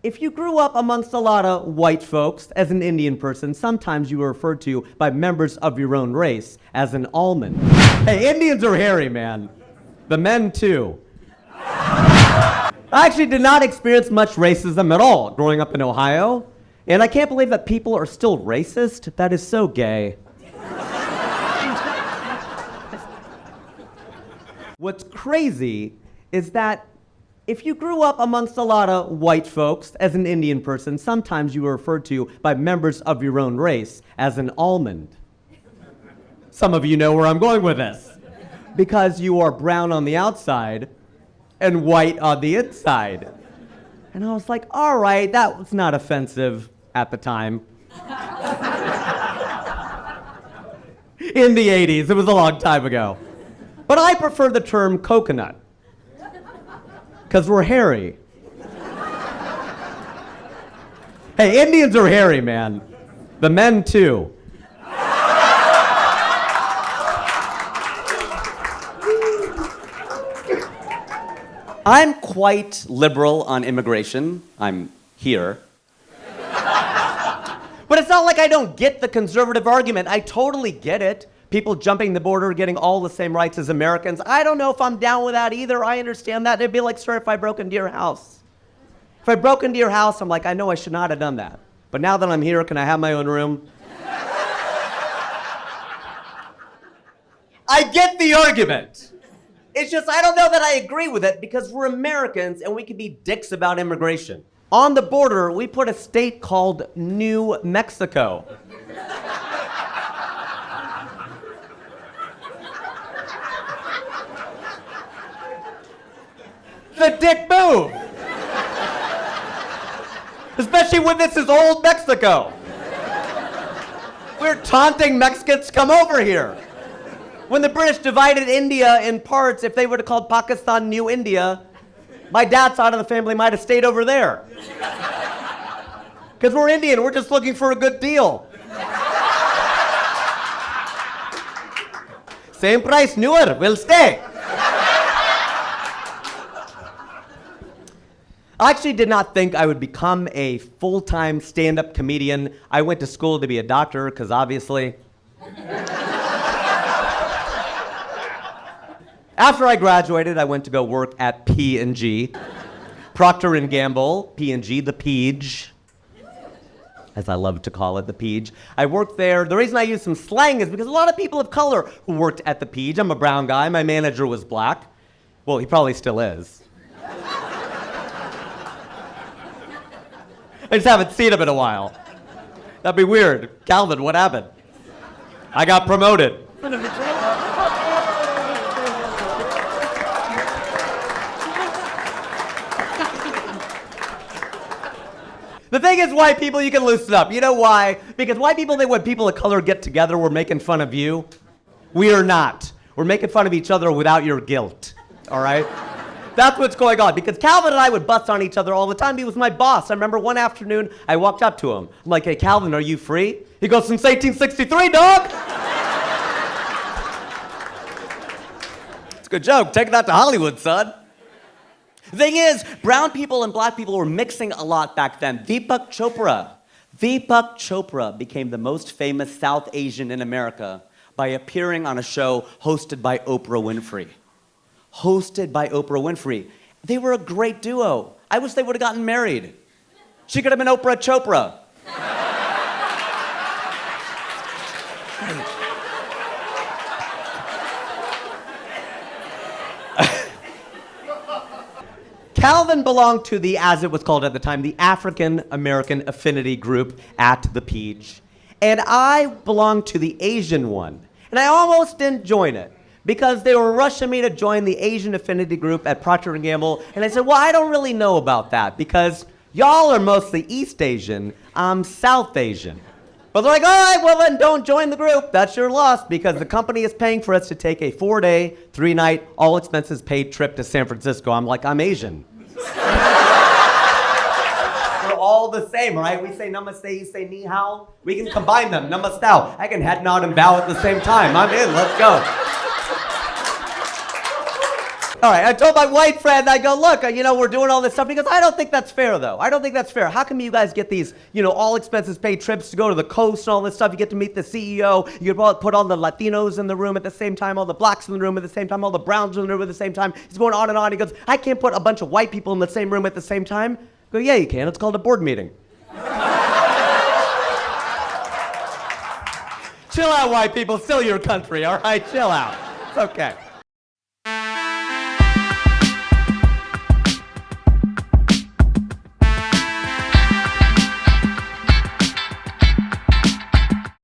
If you grew up amongst a lot of white folks as an Indian person, sometimes you were referred to by members of your own race as an almond. Hey, Indians are hairy, man. The men, too. I actually did not experience much racism at all growing up in Ohio, and I can't believe that people are still racist. That is so gay. What's crazy is that if you grew up amongst a lot of white folks as an Indian person, sometimes you were referred to by members of your own race as an almond. Some of you know where I'm going with this. Because you are brown on the outside and white on the inside. And I was like, all right, that was not offensive at the time. In the 80s, it was a long time ago. But I prefer the term coconut. Because we're hairy. Hey, Indians are hairy, man. The men, too. I'm quite liberal on immigration. I'm here. But it's not like I don't get the conservative argument. I totally get it. People jumping the border, getting all the same rights as Americans. I don't know if I'm down with that either. I understand that. It'd be like, sir, if I broke into your house. If I broke into your house, I'm like, I know I should not have done that. But now that I'm here, can I have my own room? I get the argument. It's just, I don't know that I agree with it because we're Americans and we can be dicks about immigration. On the border, we put a state called New Mexico. The dick move. Especially when this is old Mexico. We're taunting Mexicans to come over here. When the British divided India in parts, if they would have called Pakistan New India, my dad's side of the family might have stayed over there. Because we're Indian, we're just looking for a good deal. Same price, newer, we'll stay. I actually did not think I would become a full-time stand-up comedian. I went to school to be a doctor, because obviously. After I graduated, I went to go work at P&G. Procter & Gamble, P&G, the Peach, as I love to call it, the Peach. I worked there. The reason I use some slang is because a lot of people of color who worked at the Peach. I'm a brown guy. My manager was black. Well, he probably still is. I just haven't seen him in a while. That'd be weird. Calvin, what happened? I got promoted. The thing is, white people, you can loosen up. You know why? Because white people think when people of color get together, we're making fun of you. We are not. We're making fun of each other without your guilt. All right? That's what's going on. Because Calvin and I would bust on each other all the time. He was my boss. I remember one afternoon, I walked up to him. I'm like, hey, Calvin, are you free? He goes, since 1863, dog. It's a good joke. Take that to Hollywood, son. The thing is, brown people and black people were mixing a lot back then. Deepak Chopra became the most famous South Asian in America by appearing on a show hosted by Oprah Winfrey. They were a great duo. I wish they would have gotten married. She could have been Oprah Chopra. Calvin belonged to the, as it was called at the time, the African American Affinity Group at the Peach. And I belonged to the Asian one. And I almost didn't join it because they were rushing me to join the Asian Affinity Group at Procter & Gamble. And I said, well, I don't really know about that because y'all are mostly East Asian, I'm South Asian. But they're like, all right, well then don't join the group. That's your loss because the company is paying for us to take a 4-day, 3-night, all expenses paid trip to San Francisco. I'm like, I'm Asian. We're all the same, right? We say namaste, you say ni hao. We can combine them, namastao. I can head nod and bow at the same time. I'm in, let's go. All right, I told my white friend, I go, look, we're doing all this stuff. He goes, I don't think that's fair, though. I don't think that's fair. How come you guys get these, all expenses paid trips to go to the coast and all this stuff? You get to meet the CEO. You get put all the Latinos in the room at the same time, all the blacks in the room at the same time, all the browns in the room at the same time. He's going on and on. He goes, I can't put a bunch of white people in the same room at the same time. I go, yeah, you can. It's called a board meeting. Chill out, white people. It's still your country, all right? Chill out. It's okay.